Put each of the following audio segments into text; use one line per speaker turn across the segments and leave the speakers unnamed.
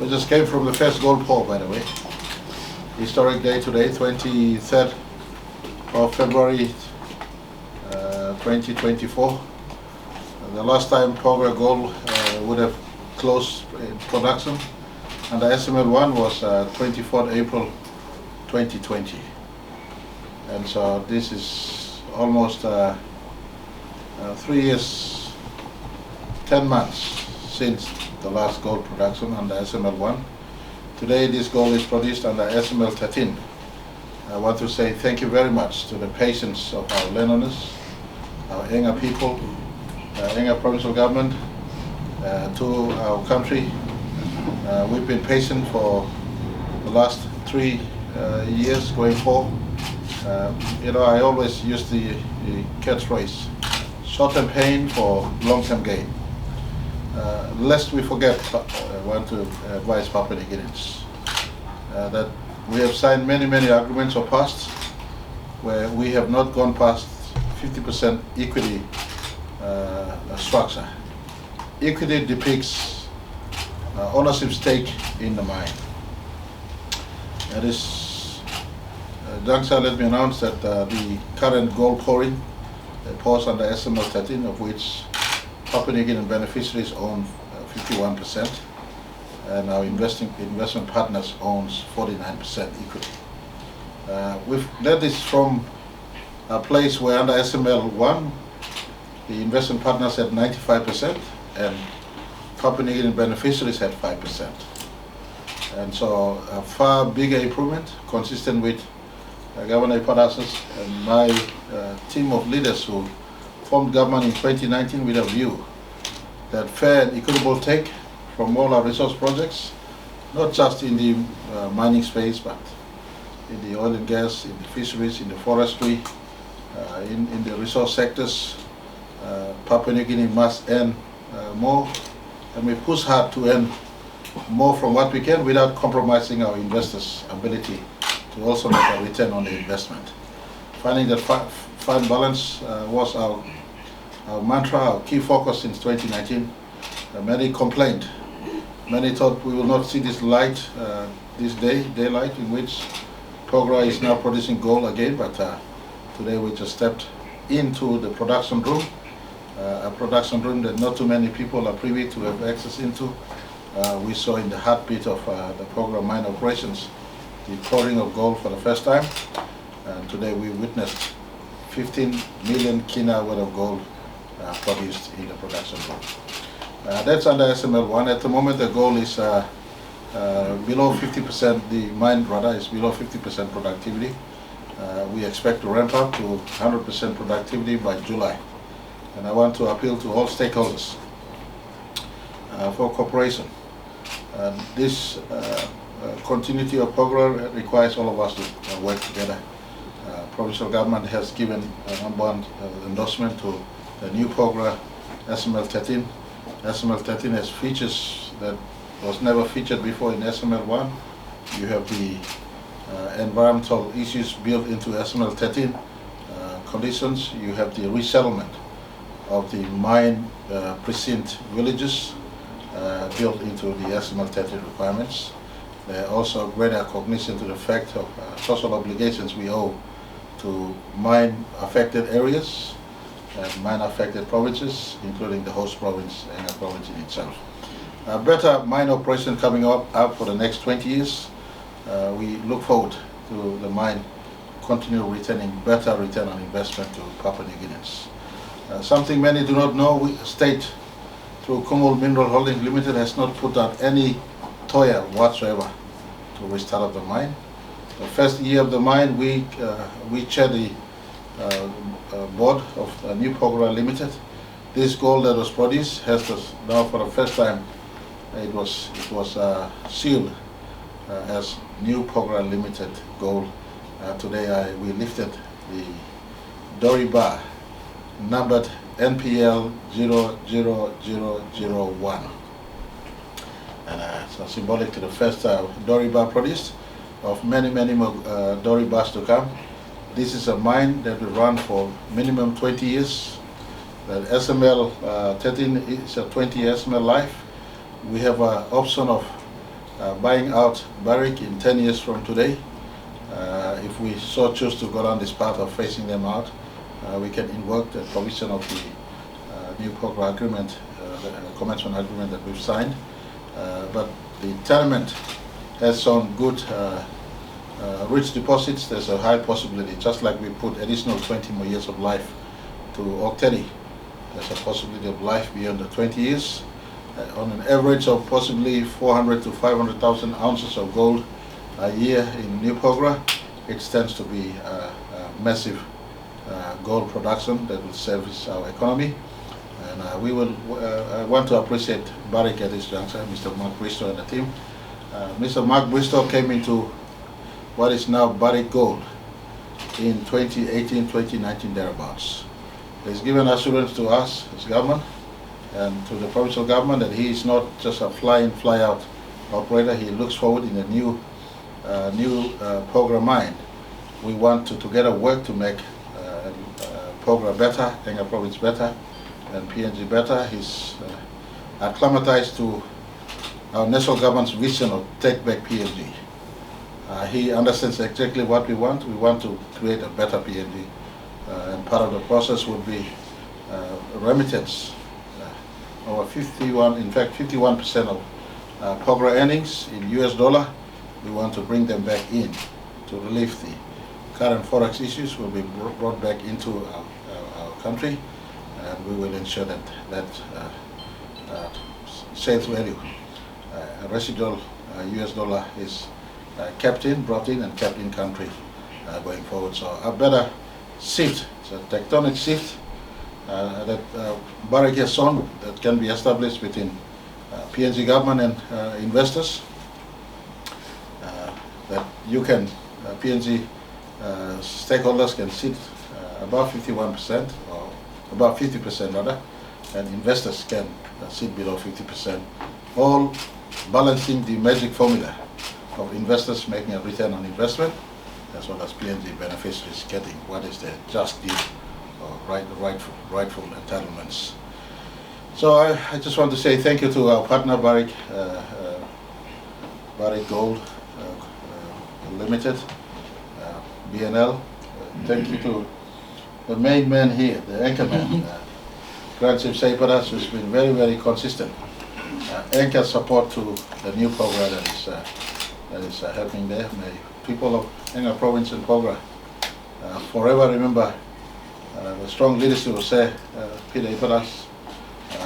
We just came from the first gold pour, by the way. Historic day today, 23rd of February 2024. The last time Porgera Gold would have closed production under SML1 was 24th April 2020. And so this is almost 3 years, 10 months since the last gold production under SML1. Today this gold is produced under SML13. I want to say thank you very much to the patience of our landowners, our Enga people, Enga provincial government, to our country. We've been patient for the last 3 years going forward. I always use the catchphrase, short-term pain for long-term gain. Lest we forget, I want to advise Papua New Guineans that we have signed many agreements or past where we have not gone past 50% equity structure. Equity depicts ownership stake in the mine. At this juncture, let me announce that the current gold pouring pours under SML 13, of which Papua New Guinean beneficiaries own 51%, and our investment partners owns 49% equity. That is from a place where under SML1, the investment partners had 95% and Papua New Guinean beneficiaries had 5%. And so a far bigger improvement, consistent with Governor Ipatas and my team of leaders who formed government in 2019 with a view that fair and equitable take from all our resource projects, not just in the mining space, but in the oil and gas, in the fisheries, in the forestry, in the resource sectors. Papua New Guinea must earn more, and we push hard to earn more from what we can without compromising our investors' ability to also make a return on the investment. Finding that fine balance was our mantra, our key focus since 2019. Many complained. Many thought we will not see this light, daylight in which Porgera is now producing gold again, but today we just stepped into the production room, a production room that not too many people are privy to have access into. We saw in the heartbeat of the Porgera mine operations the pouring of gold for the first time, and today we witnessed 15 million kina worth of gold produced in the production room. That's under SML1. At the moment the gold is below 50%, the mine rather is below 50% productivity. We expect to ramp up to 100% productivity by July. And I want to appeal to all stakeholders for cooperation. This continuity of Porgera requires all of us to work together. Provincial government has given an unbound endorsement to the new Porgera SML 13. SML 13 has features that was never featured before in SML1. You have the environmental issues built into SML 13 conditions. You have the resettlement of the mine precinct villages built into the SML 13 requirements. There are also greater cognition to the fact of social obligations we owe to mine affected areas and mine affected provinces, including the host province, Enga province in itself. Better mine operation coming up for the next 20 years. We look forward to the mine continue returning better return on investment to Papua New Guineans. Something many do not know, we state through Kumul Mineral Holding Limited has not put out any toil whatsoever to restart of the mine. The first year of the mine, we chair the board of New Porgera Limited. This gold that was produced has now for the first time it was sealed as New Porgera Limited gold. Today we lifted the Dory bar numbered NPL 00001. And so symbolic to the first Dory bar produced, of many more Dory bars to come. This is a mine that will run for minimum 20 years. The SML 13 is a 20-year SML life. We have an option of buying out Barrick in 10 years from today. If we so choose to go down this path of phasing them out, we can invoke the provision of the new Porgera agreement, the commencement agreement that we've signed. But the tenement has shown good rich deposits. There's a high possibility, just like we put additional 20 more years of life to Okteri. There's a possibility of life beyond the 20 years. On an average of possibly 400 to 500,000 ounces of gold a year in New Porgera, it stands to be a massive gold production that will service our economy. And we will want to appreciate Barrick at this juncture, Mr. Mark Bristow and the team. Mr. Mark Bristow came into what is now Barrick Gold in 2018, 2019 thereabouts. He's given assurance to us, as government, and to the provincial government that he is not just a fly-in, fly-out operator. He looks forward in a new Porgera Mine. We want to together work to make Porgera better, Enga Province better, and PNG better. He's acclimatized to our national government's vision of take back PNG. He understands exactly what we want. We want to create a better PNG, and part of the process would be remittance. Over 51% of Porgera earnings in US dollar, we want to bring them back in to relieve the current forex issues, will be brought back into our country, and we will ensure that sales value, residual US dollar is brought in and kept in country going forward. So a better shift, it's a tectonic shift that Barrick has shown that can be established between PNG government and investors. That you can, PNG stakeholders can sit above 51%, or above 50% rather, and investors can sit below 50%, all balancing the magic formula of investors making a return on investment, as well as PNG beneficiaries getting what is their just due or rightful entitlements. So I just want to say thank you to our partner Barrick Gold Limited, BNL. Thank you to the main man here, the anchor man, Peter Ipatas, who's been very, very consistent. Anchor support to the new Porgera that is happening there. May people of Enga Province and Porgera forever remember the strong leadership of Peter Ipatas.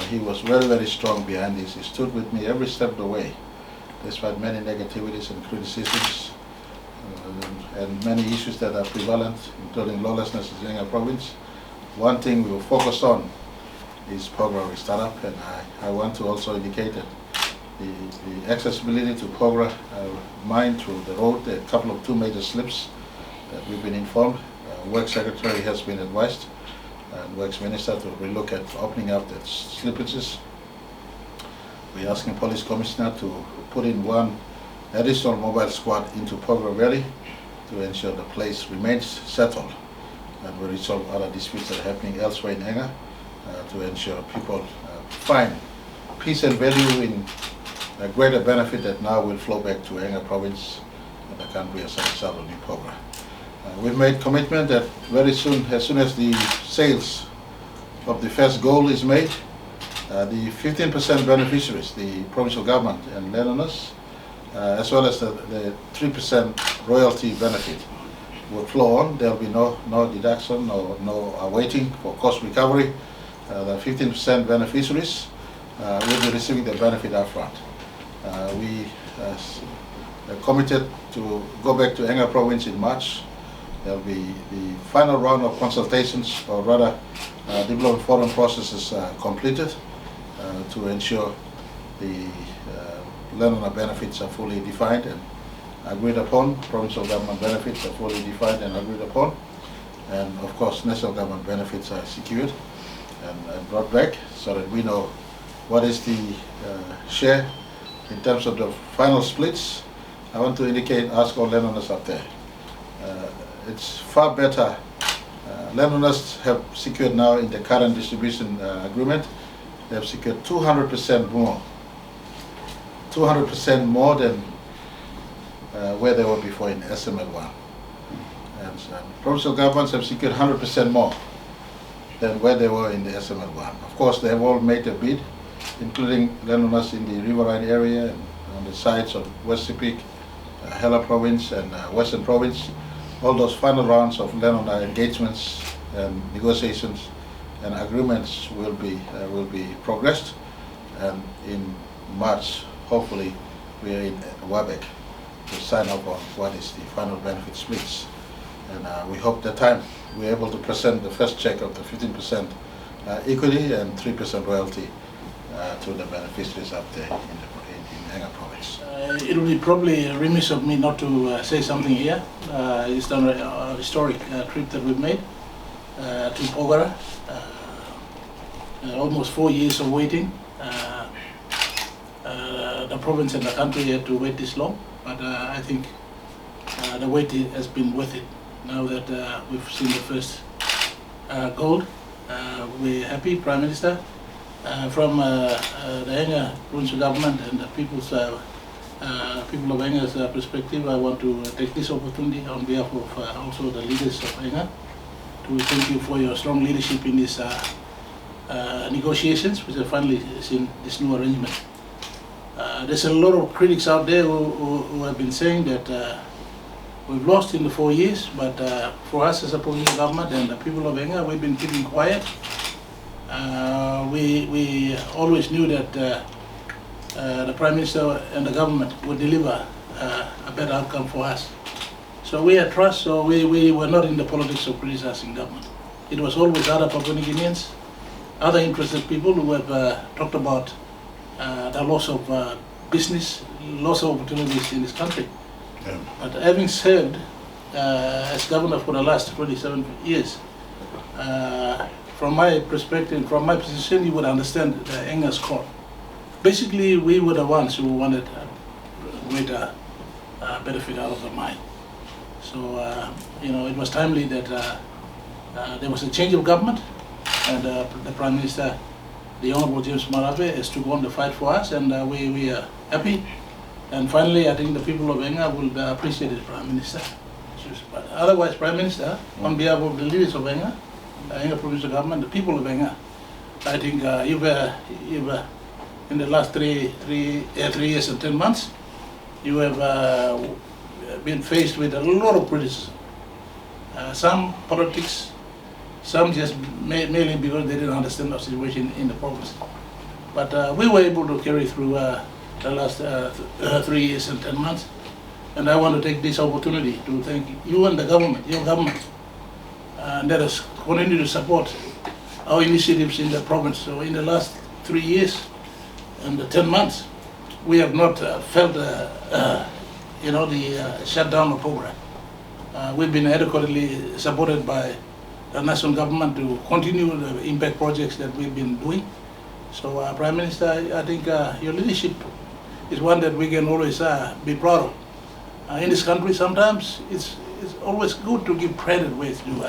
He was very, very strong behind this. He stood with me every step of the way, despite many negativities and criticisms and many issues that are prevalent, including lawlessness in Enga Province. One thing we will focus on is Porgera startup, and I want to also indicate that the accessibility to Porgera mine through the road, there are two major slips that we've been informed. Works Secretary has been advised, and Works Minister to relook at opening up the slippages. We're asking Police Commissioner to put in one additional mobile squad into Porgera Valley to ensure the place remains settled and we resolve other disputes that are happening elsewhere in Enga to ensure people find peace and value in a greater benefit that now will flow back to Enga Province and the country as a result of new Porgera. We've made commitment that very soon, as soon as the sales of the first gold is made, the 15% beneficiaries, the provincial government and landowners, as well as the 3% royalty benefit will flow on. There will be no deduction, no waiting for cost recovery. The 15% beneficiaries will be receiving the benefit upfront. We are committed to go back to Enga Province in March. There will be the final round of consultations, or rather development forum processes completed to ensure the landowner benefits are fully defined and agreed upon, provincial government benefits are fully defined and agreed upon, and of course national government benefits are secured and brought back so that we know what is the share in terms of the final splits. I want to ask all landowners out there, it's far better. Landowners have secured now in the current distribution agreement, they have secured 200% more 200% more than where they were before in SML1. And provincial governments have secured 100% more than where they were in the SML1. Of course, they have all made a bid, including landowners in the riverine area and on the sides of West Sepik, Hela Province and Western Province. All those final rounds of landowner engagements and negotiations and agreements will be progressed, and in March, hopefully, we are in Wabek to sign up on what is the final benefit splits. And we hope that time we're able to present the first check of the 15% equity and 3% royalty to the beneficiaries up there in Enga province.
It will be probably remiss of me not to say something here. It's done a historic trip that we've made to Porgera. Almost 4 years of waiting. The province and the country had to wait this long, but I think the wait has been worth it. Now that we've seen the first gold, we're happy, Prime Minister. From the Enga provincial government and the people of Enga's perspective, I want to take this opportunity on behalf of also the leaders of Enga to thank you for your strong leadership in these negotiations, which have finally seen this new arrangement. There's a lot of critics out there who have been saying that we've lost in the 4 years, but for us as a provincial government and the people of Enga, we've been keeping quiet. We always knew that the Prime Minister and the government would deliver a better outcome for us. So we had trust, so we were not in the politics of criticizing government. It was always other Papua New Guineans, other interested people who have talked about the loss of business, loss of opportunities in this country. Yeah. But having served as governor for the last 27 years, from my perspective, from my position, you would understand the Enga's call. Basically, we were the ones who wanted greater benefit out of the mine. So, it was timely that there was a change of government, and the Prime Minister, the Honorable James Marape, has took on the fight for us, and we are happy. And finally, I think the people of Enga will appreciate it, Prime Minister. But otherwise, Prime Minister, on behalf of the leaders of Enga, Enga provincial government, the people of Enga, I think you've in the last three years and 10 months, you have been faced with a lot of criticism. Some politics, some just mainly because they didn't understand the situation in the province. But we were able to carry through the last 3 years and 10 months. And I want to take this opportunity to thank you and the government, your government, that has continued to support our initiatives in the province. So in the last 3 years and 10 months, we have not felt the shutdown of Porgera. We've been adequately supported by the national government to continue the impact projects that we've been doing. So Prime Minister, I think your leadership is one that we can always be proud of. In this country, sometimes it's always good to give credit where it's due.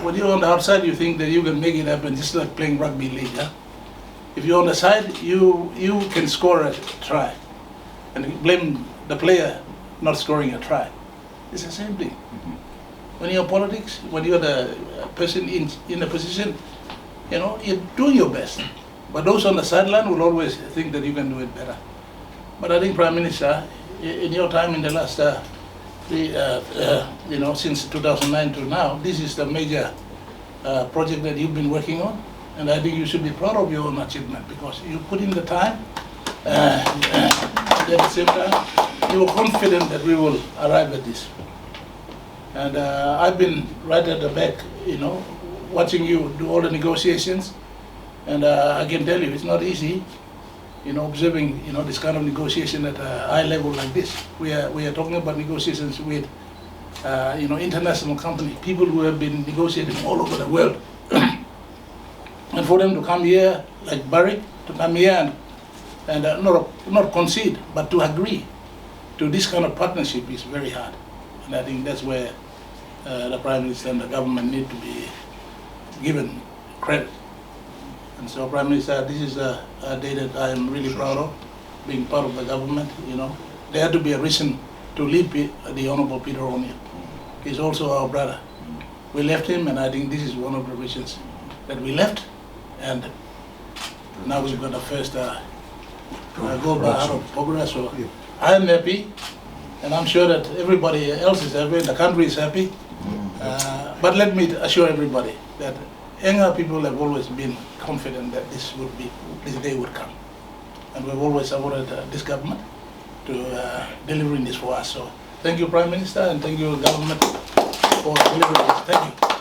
When you're on the outside, you think that you can make it happen, just like playing rugby league. If you're on the side, you can score a try, and blame the player not scoring a try. It's the same thing. When you're in politics, when you're the person in a position, you're doing your best. But those on the sideline will always think that you can do it better. But I think, Prime Minister, in your time in the last, since 2009 to now, this is the major project that you've been working on. And I think you should be proud of your own achievement because you put in the time, and at the same time, you were confident that we will arrive at this. And I've been right at the back, watching you do all the negotiations. And I can tell you, it's not easy, observing, this kind of negotiation at a high level like this. We are talking about negotiations with, international companies, people who have been negotiating all over the world. And for them to come here, like Garry, to come here and not concede, but to agree to this kind of partnership is very hard. And I think that's where the Prime Minister and the government need to be given credit. And so, Prime Minister, this is a day that I am really proud of. being part of the government, you know. There had to be a reason to leave the Honorable Peter Hon. He's also our brother. We left him, and I think this is one of the reasons that we left. And now we've got the first go by out of Porgera. So I am happy, and I'm sure that everybody else is happy, the country is happy. But let me assure everybody that Enga people have always been confident that this day would come. And we've always supported this government to delivering this for us. So thank you, Prime Minister, and thank you, government, for delivering this. Thank you.